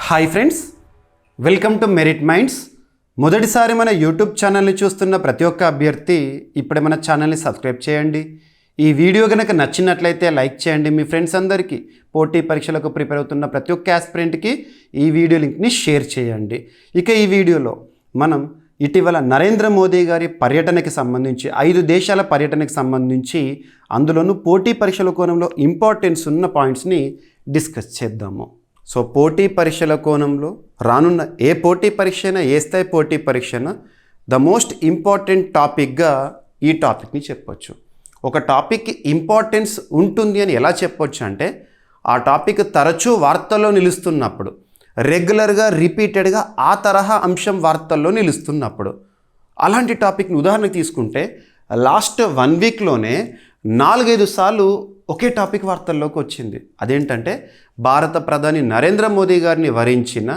Hi friends, welcome to merit minds. మొదటిసారి మన YouTube ఛానల్ని చూస్తున్న ప్రతి ఒక్క అభ్యర్థి ఇప్పుడే మన ఛానల్ని సబ్స్క్రైబ్ చేయండి. ఈ వీడియో కనుక నచ్చినట్లయితే లైక్ చేయండి. మీ ఫ్రెండ్స్ అందరికీ, పోటీ పరీక్షలకు ప్రిపేర్ అవుతున్న ప్రతి ఒక్క ఆస్పిరెంట్కి ఈ వీడియో లింక్ని షేర్ చేయండి. ఇక ఈ వీడియోలో మనం ఇటీవల నరేంద్ర మోదీ గారి పర్యటనకి సంబంధించి 5 దేశాల పర్యటనకి సంబంధించి అందులోనూ పోటీ పరీక్షల కోణంలో ఇంపార్టెన్స్ ఉన్న పాయింట్స్ని డిస్కస్ చేద్దాము. సో పోటీ పరీక్షల కోణంలో రానున్న ఏ పోటీ పరీక్ష అయినా, ఏ స్థాయి పోటీ పరీక్ష అయినా ద మోస్ట్ ఇంపార్టెంట్ టాపిక్గా ఈ టాపిక్ని చెప్పొచ్చు. ఒక టాపిక్కి ఇంపార్టెన్స్ ఉంటుంది అని ఎలా చెప్పొచ్చు అంటే, ఆ టాపిక్ తరచూ వార్తల్లో నిలుస్తున్నప్పుడు, రెగ్యులర్గా రిపీటెడ్గా ఆ తరహా అంశం వార్తల్లో నిలుస్తున్నప్పుడు. అలాంటి టాపిక్ని ఉదాహరణకు తీసుకుంటే లాస్ట్ 1 వీక్లోనే 4-5 సార్లు ఒకే టాపిక్ వార్తల్లోకి వచ్చింది. అదేంటంటే భారత ప్రధాని నరేంద్ర మోదీ గారిని వరించిన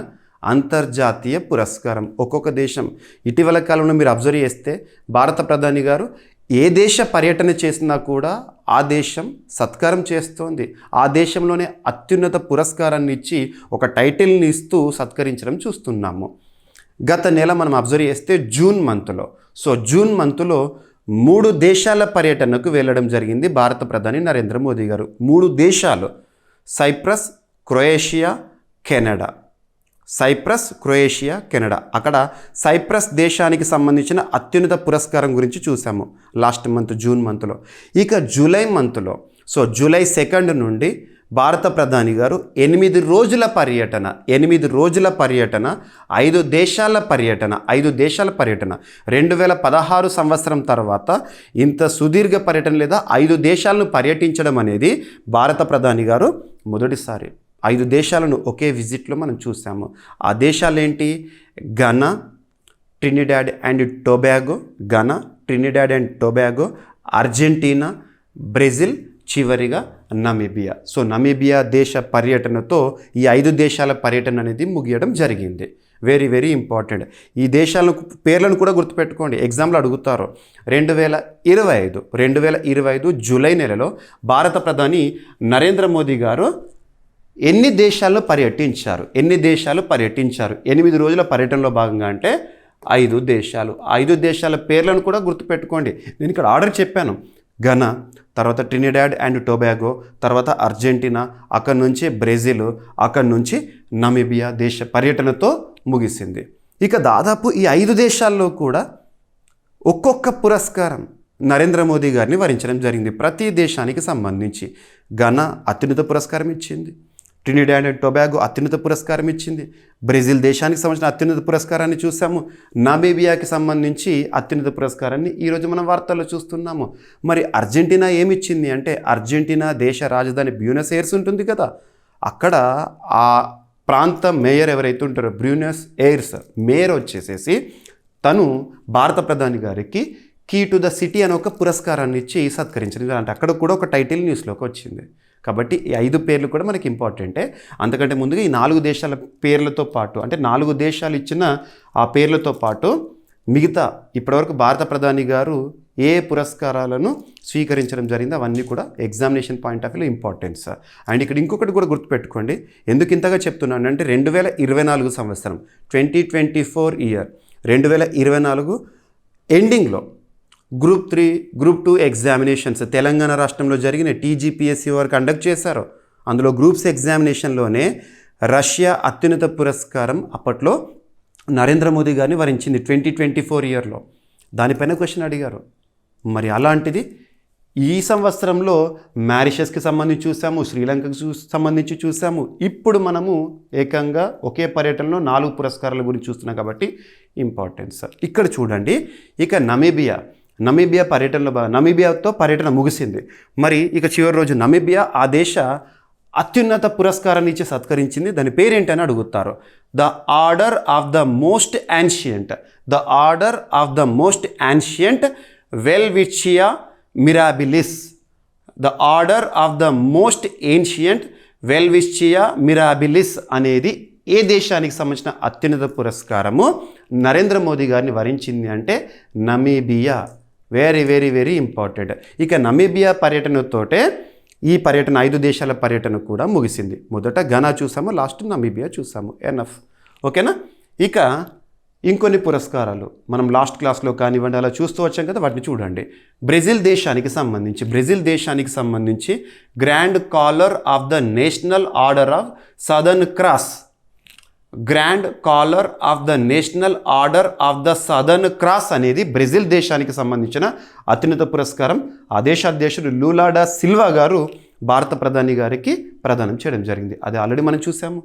అంతర్జాతీయ పురస్కారం. ఒక్కొక్క దేశం ఇటీవల కాలంలో మీరు అబ్జర్వ్ చేస్తే భారత ప్రధాని గారు ఏ దేశ పర్యటన చేసినా కూడా ఆ దేశం సత్కారం చేస్తోంది. ఆ దేశంలోనే అత్యున్నత పురస్కారాన్ని ఇచ్చి ఒక టైటిల్ని ఇస్తూ సత్కరించడం చూస్తున్నాము. గత నెల మనం అబ్జర్వ్ చేస్తే జూన్ మంత్లో 3 దేశాల పర్యటనకు వెళ్ళడం జరిగింది భారత ప్రధాని నరేంద్ర మోదీ గారు. 3 దేశాలు: సైప్రస్, క్రొయేషియా, కెనడా. అక్కడ సైప్రస్ దేశానికి సంబంధించిన అత్యున్నత పురస్కారం గురించి చూసాము లాస్ట్ మంత్ జూన్ మంత్లో. ఇక జూలై 2 నుండి భారత ప్రధాని గారు 8 రోజుల పర్యటన, 5 దేశాల పర్యటన. 2016 సంవత్సరం తర్వాత ఇంత సుదీర్ఘ పర్యటన లేదా 5 దేశాలను పర్యటించడం అనేది భారత ప్రధాని గారు మొదటిసారి. 5 దేశాలను ఒకే విజిట్లో మనం చూసాము. ఆ దేశాలు ఏంటి? Ghana, Trinidad and Tobago, Argentina, Brazil, చివరిగా నమీబియా. సో నమీబియా దేశ పర్యటనతో ఈ 5 దేశాల పర్యటన అనేది ముగియడం జరిగింది. Very very important. ఈ దేశాల పేర్లను కూడా గుర్తుపెట్టుకోండి, ఎగ్జామ్లో అడుగుతారు. 2025 జూలై నెలలో భారత ప్రధాని నరేంద్ర మోదీ గారు ఎన్ని దేశాల్లో పర్యటించారు? 8 రోజుల పర్యటనలో భాగంగా అంటే 5 దేశాలు. 5 దేశాల పేర్లను కూడా గుర్తుపెట్టుకోండి. నేను ఇక్కడ ఆర్డర్ చెప్పాను: ఘనా, తర్వాత ట్రినిడాడ్ అండ్ టొబాగో, తర్వాత అర్జెంటీనా, అక్కడి నుంచి బ్రెజిల్, అక్కడి నుంచి నమీబియా దేశ పర్యటనతో ముగిసింది. ఇక దాదాపు ఈ 5 దేశాల్లో కూడా ఒక్కొక్క పురస్కారం నరేంద్ర మోదీ గారిని వరించడం జరిగింది. ప్రతి దేశానికి సంబంధించి ఘనా అత్యున్నత పురస్కారం ఇచ్చింది, ట్రినిడాడ్ అండ్ టొబాగో అత్యున్నత పురస్కారం ఇచ్చింది, బ్రెజిల్ దేశానికి సంబంధించిన అత్యున్నత పురస్కారాన్ని చూసాము, నమీబియాకి సంబంధించి అత్యున్నత పురస్కారాన్ని ఈరోజు మనం వార్తల్లో చూస్తున్నాము. మరి అర్జెంటీనా ఏమిచ్చింది అంటే, అర్జెంటీనా దేశ రాజధాని బ్యూనస్ ఎయిర్స్ ఉంటుంది కదా, అక్కడ ఆ ప్రాంత మేయర్ ఎవరైతే ఉంటారో, బ్యూనస్ ఎయిర్స్ మేయర్ వచ్చేసేసి తను భారత ప్రధాని గారికి కీ టు ద సిటీ అని ఒక పురస్కారాన్ని ఇచ్చి సత్కరించింది. అంటే అక్కడ కూడా ఒక టైటిల్ న్యూస్లోకి వచ్చింది. కాబట్టి ఈ 5 పేర్లు కూడా మనకి ఇంపార్టెంటే. అంతకంటే ముందుగా ఈ 4 దేశాల పేర్లతో పాటు, అంటే 4 దేశాలు ఇచ్చిన ఆ పేర్లతో పాటు మిగతా ఇప్పటివరకు భారత ప్రధాని గారు ఏ పురస్కారాలను స్వీకరించడం జరిగిందో అవన్నీ కూడా ఎగ్జామినేషన్ పాయింట్ ఆఫ్ వ్యూలో ఇంపార్టెన్స్. అండ్ ఇక్కడ ఇంకొకటి కూడా గుర్తుపెట్టుకోండి, ఎందుకు ఇంతగా చెప్తున్నాను అంటే 2024 సంవత్సరం 2024 ఇయర్ 2024 ఎండింగ్లో గ్రూప్ 3, గ్రూప్ 2 ఎగ్జామినేషన్స్ తెలంగాణ రాష్ట్రంలో జరిగిన TGPSC వారు కండక్ట్ చేశారు. అందులో గ్రూప్స్ ఎగ్జామినేషన్లోనే రష్యా అత్యున్నత పురస్కారం అప్పట్లో నరేంద్ర మోదీ గారిని వరించింది 2024 ఇయర్లో. దానిపైన క్వశ్చన్ అడిగారు. మరి అలాంటిది ఈ సంవత్సరంలో మారిషస్కి సంబంధించి చూసాము, శ్రీలంకకు సంబంధించి చూసాము. ఇప్పుడు మనము ఏకంగా ఒకే పర్యటనలో 4 పురస్కారాల గురించి చూస్తున్నాం కాబట్టి ఇంపార్టెన్స్. ఇక్కడ చూడండి, ఇక నమీబియా నమీబియాతో పర్యటన ముగిసింది. మరి ఇక చివరి రోజు నమీబియా ఆ దేశ అత్యున్నత పురస్కారాన్ని ఇచ్చి సత్కరించింది. దాని పేరేంటని అడుగుతారు. The order of the most ancient Welwitschia mirabilis. The order of the most ancient Welwitschia mirabilis అనేది ఏ దేశానికి సంబంధించిన అత్యున్నత పురస్కారము నరేంద్ర మోదీ గారిని వరించింది అంటే Namibia. Very very very important. ఇక నమీబియా పర్యటనతోటే ఈ పర్యటన 5 దేశాల పర్యటన కూడా ముగిసింది. మొదట ఘనా చూసాము, లాస్ట్ నమీబియా చూసాము. ఎనఫ్. ఓకేనా? ఇక ఇంకొన్ని పురస్కారాలు మనం లాస్ట్ క్లాస్లో కానివ్వండి అలా చూస్తూ వచ్చాం కదా, వాటిని చూడండి. బ్రెజిల్ దేశానికి సంబంధించి grand collar of the national order of southern cross, grand collar of the national order of the southern cross అనేది బ్రెజిల్ దేశానికి సంబంధించిన అత్యున్నత పురస్కారం. ఆ దేశ అధ్యక్షుడు లూలా డా సిల్వా గారు భారత ప్రధాని గారికి ప్రదానం చేయడం జరిగింది. అది ఆల్రెడీ మనం చూసాము.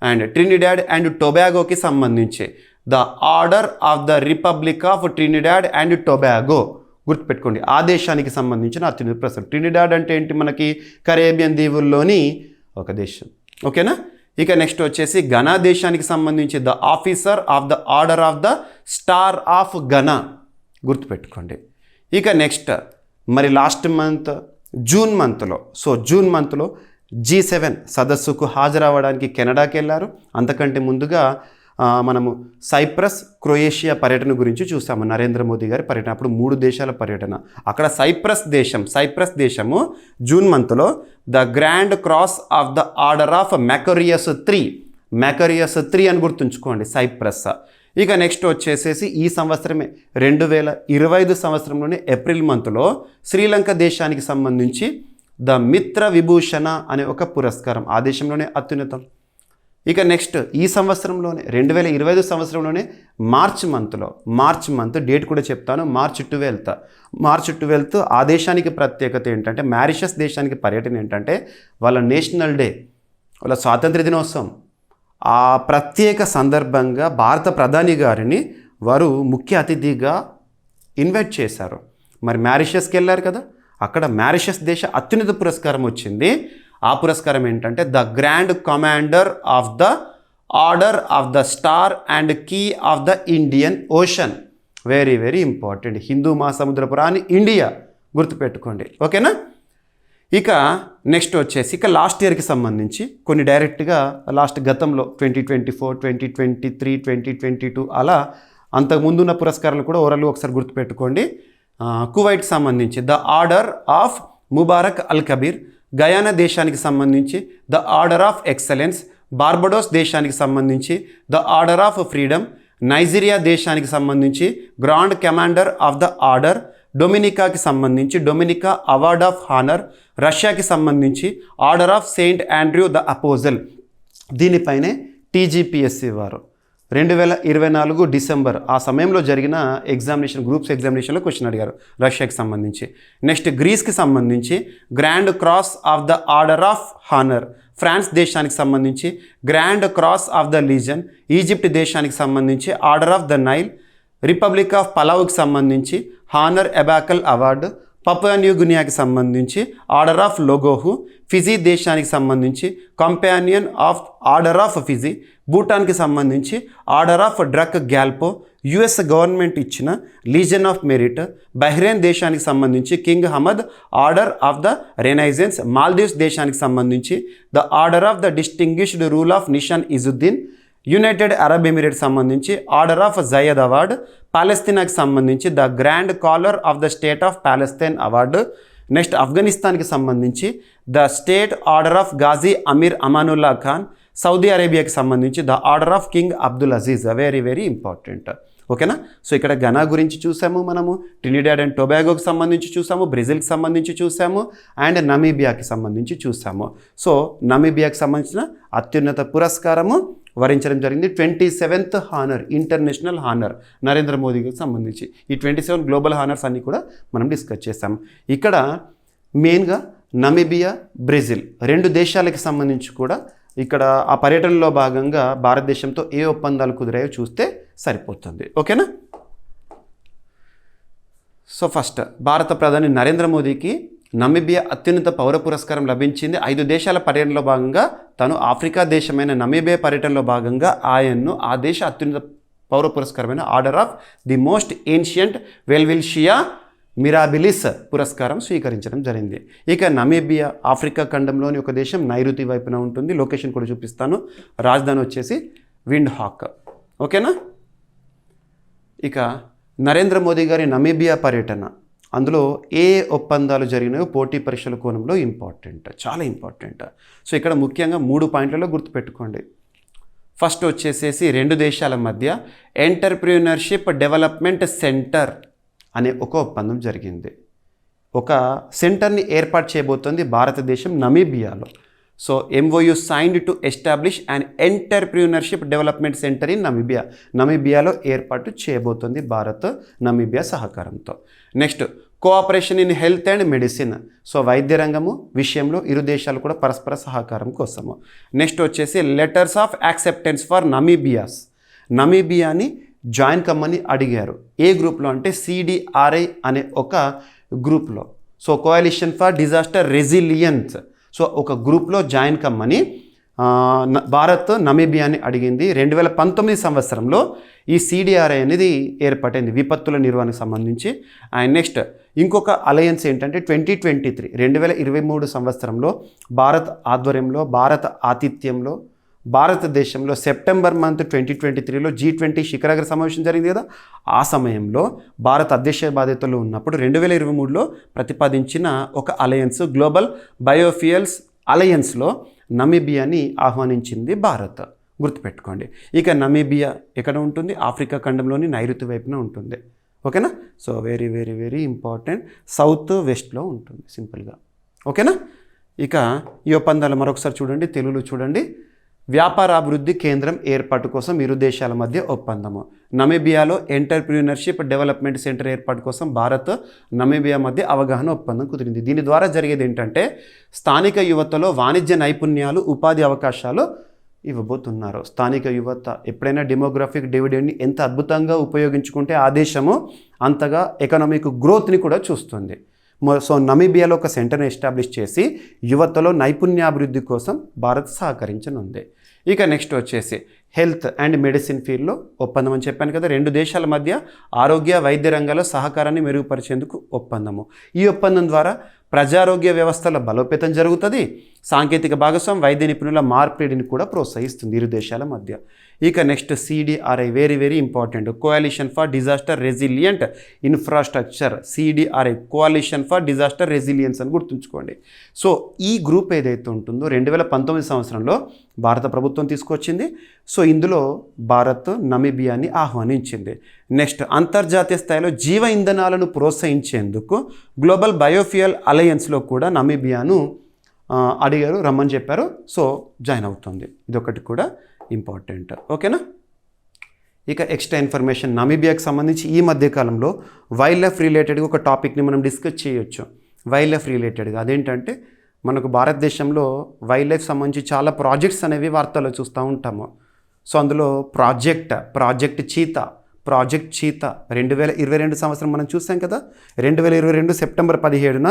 అండ్ ట్రినిడాడ్ అండ్ టొబాగోకి సంబంధించి the order of the republic of Trinidad and Tobago, గుర్తుపెట్టుకోండి, ఆ దేశానికి సంబంధించిన అత్యున్నత పురస్కారం. ట్రినిడాడ్ అంటే ఏంటి? మనకి కరేబియన్ దీవుల్లోని ఒక దేశం. ఓకేనా? ఇక నెక్స్ట్ వచ్చేసి ఘనా దేశానికి సంబంధించి the officer of the order of the star of Ghana, గుర్తుపెట్టుకోండి. ఇక నెక్స్ట్ మరి లాస్ట్ మంత్ జూన్ మంత్లో G7 సదస్సుకు హాజరవ్వడానికి కెనడాకి వెళ్ళారు. అంతకంటే ముందుగా మనము సైప్రస్, క్రొయేషియా పర్యటన గురించి చూసాము. నరేంద్ర మోదీ గారి పర్యటన, అప్పుడు 3 దేశాల పర్యటన. అక్కడ సైప్రస్ దేశము జూన్ మంత్లో the grand cross of the order of Makarios 3 అని గుర్తుంచుకోండి, సైప్రస్. ఇక నెక్స్ట్ వచ్చేసేసి ఈ సంవత్సరమే 2025 సంవత్సరంలోనే ఏప్రిల్ మంత్లో శ్రీలంక దేశానికి సంబంధించి ద మిత్ర విభూషణ అనే ఒక పురస్కారం, ఆ దేశంలోనే అత్యున్నతం. ఇక నెక్స్ట్ ఈ సంవత్సరంలోనే 2025 సంవత్సరంలోనే మార్చ్ మంత్ డేట్ కూడా చెప్తాను, మార్చ్ 12 ఆ దేశానికి ప్రత్యేకత ఏంటంటే, మారిషస్ దేశానికి పర్యటన ఏంటంటే వాళ్ళ నేషనల్ డే, వాళ్ళ స్వాతంత్ర దినోత్సవం. ఆ ప్రత్యేక సందర్భంగా భారత ప్రధాని గారిని వారు ముఖ్య అతిథిగా ఇన్వైట్ చేశారు. మరి మారిషస్కి వెళ్ళారు కదా, అక్కడ మారిషస్ దేశ అత్యున్నత పురస్కారం వచ్చింది. ఆ పురస్కారం ఏంటంటే the grand commander of the order of the star and key of the Indian Ocean. Very very important. హిందూ మహాసముద్రపు రాణి ఇండియా, గుర్తుపెట్టుకోండి. ఓకేనా? ఇక నెక్స్ట్ వచ్చేసి ఇక లాస్ట్ ఇయర్కి సంబంధించి కొన్ని డైరెక్ట్గా గతంలో 2024, 2023, 2022 అలా అంతకుముందున్న పురస్కారాలు కూడా ఓవరాల్ ఒకసారి గుర్తుపెట్టుకోండి. కువైట్కి సంబంధించి the order of Mubarak al Kabeer, Guyana దేశానికి సంబంధించి the order of excellence, Barbados దేశానికి సంబంధించి the order of freedom, Nigeria దేశానికి సంబంధించి grand commander of the order, డొమినికాకి సంబంధించి డొమినికా అవార్డ్ ఆఫ్ హానర్, రష్యాకి సంబంధించి order of Saint Andrew the apostle. దీనిపైనే TGPSC వారు 2024 డిసెంబర్ ఆ సమయంలో జరిగిన గ్రూప్స్ ఎగ్జామినేషన్లో క్వశ్చన్ అడిగారు రష్యాకి సంబంధించి. నెక్స్ట్ గ్రీస్కి సంబంధించి grand cross of the order of honour, France దేశానికి సంబంధించి grand cross of the legion, Egypt దేశానికి సంబంధించి order of the Nile, republic of పలావుకి సంబంధించి honour Ebakl award, Papua New గినియాకి సంబంధించి ఆర్డర్ ఆఫ్ లోగోహు, ఫిజీ దేశానికి సంబంధించి companion of order of Fiji, భూటాన్కి సంబంధించి order of Druk Gyalpo, US government ఇచ్చిన లీజన్ ఆఫ్ మెరిట్, బహ్రెయిన్ దేశానికి సంబంధించి king Hamad order of the renaissance, Maldives దేశానికి సంబంధించి the order of the distinguished rule of Nishan Izzuddeen, United Arab Emirates సంబంధించి ఆర్డర్ ఆఫ్ జయద్ అవార్డ్, పాలస్తీనాకి సంబంధించి the grand collar of the state of Palestine award. Next ఆఫ్ఘనిస్తాన్కి సంబంధించి the state order of Ghazi Amir Amanullah Khan, Saudi అరేబియాకి సంబంధించి the order of King Abdul Aziz. Very very important. ఓకేనా? So ఇక్కడ Ghana గురించి చూసాము, మనము ట్రినిడాడ్ అండ్ టొబాగోకి సంబంధించి చూసాము, బ్రెజిల్కి సంబంధించి చూసాము, అండ్ నమీబియాకి సంబంధించి చూసాము. సో నమీబియాకి సంబంధించిన అత్యున్నత పురస్కారము వరించడం జరిగింది 27th honour, international honour Narendra మోదీకి సంబంధించి. ఈ 27 గ్లోబల్ హానర్స్ అన్నీ కూడా మనం డిస్కస్ చేసాం. ఇక్కడ మెయిన్గా నమీబియా, బ్రెజిల్ 2 దేశాలకి సంబంధించి కూడా ఇక్కడ ఆ పర్యటనలో భాగంగా భారతదేశంతో ఏ ఒప్పందాలు కుదిరాయో చూస్తే సరిపోతుంది. ఓకేనా? సో ఫస్ట్ భారత ప్రధాని నరేంద్ర మోదీకి నమీబియా అత్యున్నత పౌర పురస్కారం లభించింది. 5 దేశాల పర్యటనలో భాగంగా తను ఆఫ్రికా దేశమైన నమీబియా పర్యటనలో భాగంగా ఆయన్ను ఆ దేశ అత్యున్నత పౌర పురస్కారమైన order of the most ancient Welwitschia mirabilis పురస్కారం స్వీకరించడం జరిగింది. ఇక నమీబియా ఆఫ్రికా ఖండంలోని ఒక దేశం, నైరుతి వైపున ఉంటుంది. లొకేషన్ కూడా చూపిస్తాను. రాజధాని వచ్చేసి విండ్ హాక్. ఓకేనా? ఇక నరేంద్ర మోదీ గారి నమీబియా పర్యటన అందులో ఏ ఒప్పందాలు జరిగినాయో పోటీ పరీక్షల కోణంలో ఇంపార్టెంట్, చాలా ఇంపార్టెంట్. సో ఇక్కడ ముఖ్యంగా 3 పాయింట్లలో గుర్తుపెట్టుకోండి. ఫస్ట్ వచ్చేసేసి 2 దేశాల మధ్య ఎంటర్‌ప్రెన్యూర్‌షిప్ డెవలప్మెంట్ సెంటర్ అనే ఒక ఒప్పందం జరిగింది. ఒక సెంటర్ని ఏర్పాటు చేయబోతోంది భారతదేశం నమీబియాలో. So MOU signed to establish and entrepreneurship development centre in Namibia. నమీబియాలో ఏర్పాటు చేయబోతోంది భారత్ నమీబియా సహకారంతో. Next cooperation in health and medicine. So వైద్య రంగము విషయంలో ఇరు దేశాలు కూడా పరస్పర సహకారం కోసము. నెక్స్ట్ వచ్చేసి లెటర్స్ ఆఫ్ యాక్సెప్టెన్స్ ఫర్ నమీబియాని జాయిన్ కమ్మని అడిగారు. ఏ గ్రూప్లో అంటే CDRI అనే ఒక గ్రూప్లో. So coalition for disaster resilience. So ఒక గ్రూప్లో జాయిన్ కమ్మని భారత్ నమీబియాని అడిగింది. 2019 సంవత్సరంలో ఈ CDRI అనేది ఏర్పడింది విపత్తుల నిర్వహణకు సంబంధించి. అండ్ నెక్స్ట్ ఇంకొక అలయన్స్ ఏంటంటే 2023 సంవత్సరంలో భారత్ ఆధ్వర్యంలో భారత ఆతిథ్యంలో భారతదేశంలో సెప్టెంబర్ మంత్ 2023లో G20 శిఖరాగ్ర సమావేశం జరిగింది కదా. ఆ సమయంలో భారత్ అధ్యక్ష బాధ్యతలో ఉన్నప్పుడు 2023లో ప్రతిపాదించిన ఒక అలయన్స్ గ్లోబల్ బయోఫ్యూయల్స్ అలయన్స్లో నమీబియాని ఆహ్వానించింది భారత్. గుర్తుపెట్టుకోండి. ఇక నమీబియా ఎక్కడ ఉంటుంది? ఆఫ్రికా ఖండంలోని నైరుతి వైపున ఉంటుంది. ఓకేనా? So very very very important. South వెస్ట్లో ఉంటుంది సింపుల్గా. ఓకేనా? ఇక ఈ ఒప్పందాలు మరొకసారి చూడండి, తెలుగులో చూడండి. వ్యాపారాభివృద్ధి కేంద్రం ఏర్పాటు కోసం ఇరు దేశాల మధ్య ఒప్పందము. నమీబియాలో ఎంటర్‌ప్రెన్యూర్‌షిప్ డెవలప్మెంట్ సెంటర్ ఏర్పాటు కోసం భారత్ నమీబియా మధ్య అవగాహన ఒప్పందం కుదిరింది. దీని ద్వారా జరిగేది ఏంటంటే స్థానిక యువతలో వాణిజ్య నైపుణ్యాలు, ఉపాధి అవకాశాలు ఇవ్వబోతున్నారు. స్థానిక యువత ఎప్పుడైనా డెమోగ్రాఫిక్ డివిడెండ్ని ఎంత అద్భుతంగా ఉపయోగించుకుంటే ఆ దేశము అంతగా ఎకనామిక్ గ్రోత్ని కూడా చూస్తుంది. సో నమీబియాలో ఒక సెంటర్ని ఎస్టాబ్లిష్ చేసి యువతలో నైపుణ్యాభివృద్ధి కోసం భారత్ సహకరించనుంది. ఇక నెక్స్ట్ వచ్చేసి హెల్త్ అండ్ మెడిసిన్ ఫీల్డ్లో ఒప్పందం అని చెప్పాను కదా. 2 దేశాల మధ్య ఆరోగ్య వైద్య రంగాల్లో సహకారాన్ని మెరుగుపరిచేందుకు ఒప్పందము. ఈ ఒప్పందం ద్వారా ప్రజారోగ్య వ్యవస్థల బలోపేతం జరుగుతుంది. సాంకేతిక భాగస్వామ్యం వైద్య నిపుణుల మార్పిడిని కూడా ప్రోత్సహిస్తుంది ఇరు దేశాల మధ్య. ఇక next CDRI very very important. కోalition for disaster resilient infrastructure. CDRI కోalition for disaster resilience అని గుర్తుంచుకోండి. సో ఈ గ్రూప్ ఏదైతే ఉంటుందో 2019 సంవత్సరంలో భారత ప్రభుత్వం తీసుకొచ్చింది. సో ఇందులో భారత్ నమీబియాని ఆహ్వానించింది. నెక్స్ట్ అంతర్జాతీయ స్థాయిలో జీవ ఇంధనాలను ప్రోత్సహించేందుకు గ్లోబల్ బయోఫ్యూయల్ అలయన్స్లో కూడా నమీబియాను అడిగారు, రమ్మని చెప్పారు. సో జాయిన్ అవుతుంది. ఇదొకటి కూడా ఇంపార్టెంట్. ఓకేనా? ఇక ఎక్స్ట్రా ఇన్ఫర్మేషన్ నమీబియాకి సంబంధించి ఈ మధ్యకాలంలో వైల్డ్ లైఫ్ రిలేటెడ్గా ఒక టాపిక్ని మనం డిస్కస్ చేయొచ్చు. వైల్డ్ లైఫ్ రిలేటెడ్గా అదేంటంటే మనకు భారతదేశంలో వైల్డ్ లైఫ్ సంబంధించి చాలా ప్రాజెక్ట్స్ అనేవి వార్తల్లో చూస్తూ ఉంటాము. సో అందులో ప్రాజెక్ట్ చీతా 2022 సంవత్సరం మనం చూసాం కదా. 2022 సెప్టెంబర్ 17న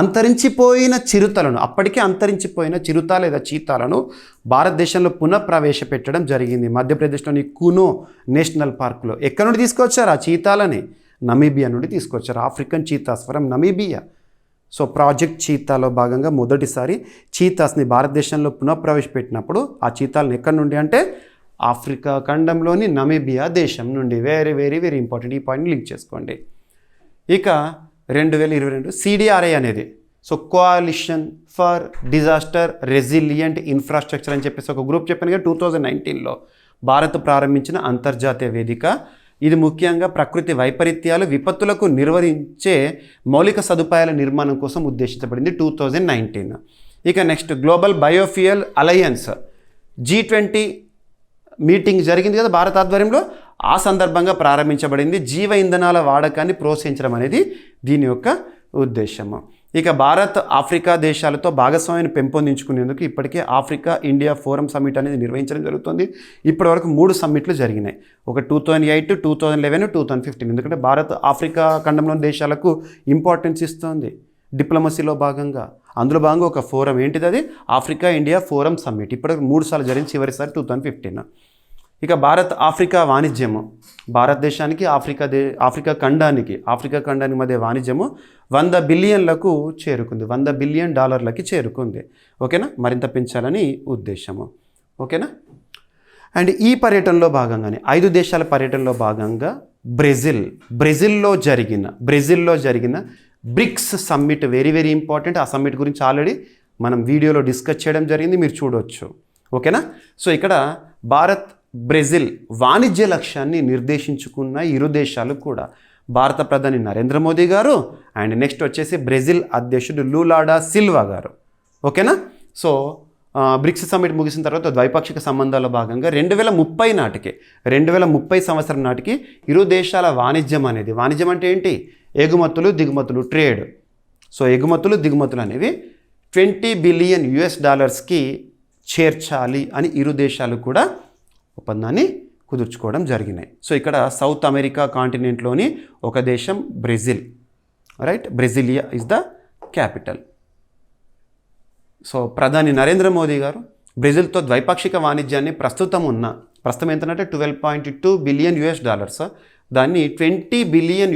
అంతరించిపోయిన చిరుతలను, అప్పటికే అంతరించిపోయిన చిరుత లేదా చీతాలను భారతదేశంలో పునఃప్రవేశపెట్టడం జరిగింది. మధ్యప్రదేశ్లోని కునో నేషనల్ పార్క్లో. ఎక్కడి నుండి తీసుకొచ్చారు ఆ చీతాలని? నమీబియా నుండి తీసుకొచ్చారు. African cheetahs from Namibia. So project చీతాలో భాగంగా మొదటిసారి చీతాస్ని భారతదేశంలో పునఃప్రవేశపెట్టినప్పుడు ఆ చీతాలను ఎక్కడి నుండి అంటే ఆఫ్రికా ఖండంలోని నమీబియా దేశం నుండి. Very very very important. ఈ పాయింట్ని లింక్ చేసుకోండి. ఇక 2022 CDRI అనేది so coalition for disaster resilient infrastructure అని చెప్పేసి ఒక గ్రూప్ చెప్పాను కదా. 2019లో భారత్ ప్రారంభించిన అంతర్జాతీయ వేదిక. ఇది ముఖ్యంగా ప్రకృతి వైపరీత్యాలు, విపత్తులకు నిర్వహించే మౌలిక సదుపాయాల నిర్మాణం కోసం ఉద్దేశించబడింది 2019. ఇక next global biofuel alliance G20 meeting జరిగింది కదా భారత ఆధ్వర్యంలో. ఆ సందర్భంగా ప్రారంభించబడింది. జీవ ఇంధనాల వాడకాన్ని ప్రోత్సహించడం అనేది దీని యొక్క ఉద్దేశము. ఇక భారత్ ఆఫ్రికా దేశాలతో భాగస్వామ్యాన్ని పెంపొందించుకునేందుకు ఇప్పటికే ఆఫ్రికా ఇండియా ఫోరం సమ్మిట్ అనేది నిర్వహించడం జరుగుతుంది. ఇప్పటివరకు 3 సమ్మిట్లు జరిగినాయి. ఒక 2008, 2011, 2015. ఎందుకంటే భారత్ ఆఫ్రికా ఖండంలోని దేశాలకు ఇంపార్టెన్స్ ఇస్తుంది డిప్లొమసీలో భాగంగా. అందులో భాగంగా ఒక ఫోరం ఏంటిది? అది ఆఫ్రికా ఇండియా ఫోరం సమ్మిట్. ఇప్పటికి 3 సార్లు జరిగింది, చివరిసారి 2015. ఇక భారత్ ఆఫ్రికా వాణిజ్యము, భారతదేశానికి ఆఫ్రికా ఖండానికి మధ్య వాణిజ్యము $100 బిలియన్లకు చేరుకుంది. $100 బిలియన్ చేరుకుంది. ఓకేనా? మరింత పెంచాలని ఉద్దేశము. ఓకేనా? అండ్ ఈ పర్యటనలో భాగంగానే 5 దేశాల పర్యటనలో భాగంగా బ్రెజిల్లో జరిగిన bricks summit very very important. ఆ సమ్మిట్ గురించి ఆల్రెడీ మనం వీడియోలో డిస్కస్ చేయడం జరిగింది, మీరు చూడవచ్చు. ఓకేనా? సో ఇక్కడ భారత్ బ్రెజిల్ వాణిజ్య లక్ష్యాన్ని నిర్దేశించుకున్న ఇరు దేశాలు కూడా భారత ప్రధాని నరేంద్ర మోదీ గారు అండ్ నెక్స్ట్ వచ్చేసి బ్రెజిల్ అధ్యక్షుడు లూలా సిల్వా గారు. ఓకేనా? సో బ్రిక్స్ సమ్మిట్ ముగిసిన తర్వాత ద్వైపాక్షిక సంబంధాల భాగంగా 2030 సంవత్సరం నాటికి ఇరు దేశాల వాణిజ్యం అంటే ఏంటి? ఎగుమతులు దిగుమతులు, ట్రేడ్. సో ఎగుమతులు దిగుమతులు అనేవి $20 బిలియన్ చేర్చాలి అని ఇరు దేశాలు కూడా ఒప్పందాన్ని కుదుర్చుకోవడం జరిగినాయి. సో ఇక్కడ సౌత్ అమెరికా కాంటినెంట్లోని ఒక దేశం Brazil, right? Brasilia is the capital. So ప్రధాని నరేంద్ర మోదీ గారు బ్రెజిల్తో ద్వైపాక్షిక వాణిజ్యాన్ని ప్రస్తుతం ఎంతంటే $12.2 బిలియన్, దాన్ని $20 బిలియన్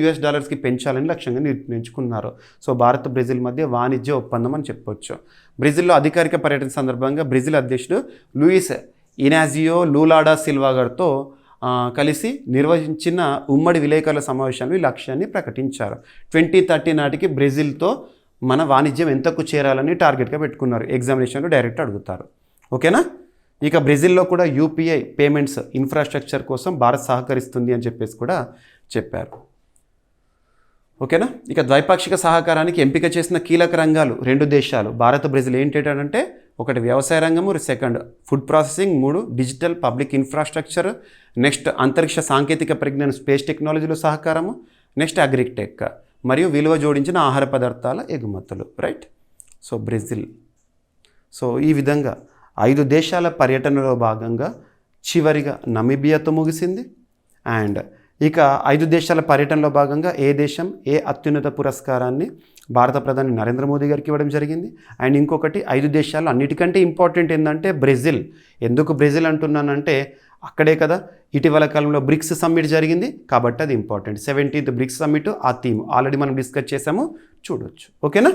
పెంచాలని లక్ష్యంగా నిర్ణయించుకున్నారు. సో భారత్ బ్రెజిల్ మధ్య వాణిజ్య ఒప్పందం అని చెప్పొచ్చు. బ్రెజిల్లో అధికారిక పర్యటన సందర్భంగా బ్రెజిల్ అధ్యక్షుడు లూయిస్ ఇనాజియో లూలా సిల్వా గారితో కలిసి నిర్వహించిన ఉమ్మడి విలేకరుల సమావేశాన్ని ఈ లక్ష్యాన్ని ప్రకటించారు. 2030 నాటికి బ్రెజిల్తో మన వాణిజ్యం ఎంతకు చేరాలని టార్గెట్గా పెట్టుకున్నారు. ఎగ్జామినేషన్లో డైరెక్ట్ అడుగుతారు. ఓకేనా? ఇక బ్రెజిల్లో కూడా యూపీఐ పేమెంట్స్ ఇన్ఫ్రాస్ట్రక్చర్ కోసం భారత్ సహకరిస్తుంది అని చెప్పేసి కూడా చెప్పారు. ఓకేనా? ఇక ద్వైపాక్షిక సహకారానికి ఎంపిక చేసిన కీలక రంగాలు 2 దేశాలు భారత్ బ్రెజిల్ ఏంటంటే ఒకటి వ్యవసాయ రంగము, second food processing, 3 digital public infrastructure, next అంతరిక్ష సాంకేతిక పరిజ్ఞానం స్పేస్ టెక్నాలజీలో సహకారము, నెక్స్ట్ అగ్రిటెక్ మరియు విలువ జోడించిన ఆహార పదార్థాల ఎగుమతులు, రైట్? So Brazil. సో ఈ విధంగా 5 దేశాల పర్యటనలో భాగంగా చివరిగా నమీబియాతో ముగిసింది. అండ్ ఇక 5 దేశాల పర్యటనలో భాగంగా ఏ దేశం ఏ అత్యున్నత పురస్కారాన్ని భారత ప్రధాని నరేంద్ర మోదీ గారికి ఇవ్వడం జరిగింది. అండ్ ఇంకొకటి 5 దేశాలు అన్నిటికంటే ఇంపార్టెంట్ ఏంటంటే బ్రెజిల్. ఎందుకు బ్రెజిల్ అంటున్నానంటే అక్కడే కదా ఇటీవల కాలంలో బ్రిక్స్ సమ్మిట్ జరిగింది కాబట్టి అది ఇంపార్టెంట్. 17th బ్రిక్స్ సమ్మిట్, ఆ థీమ్ ఆల్రెడీ మనం డిస్కస్ చేసాము, చూడొచ్చు. ఓకేనా?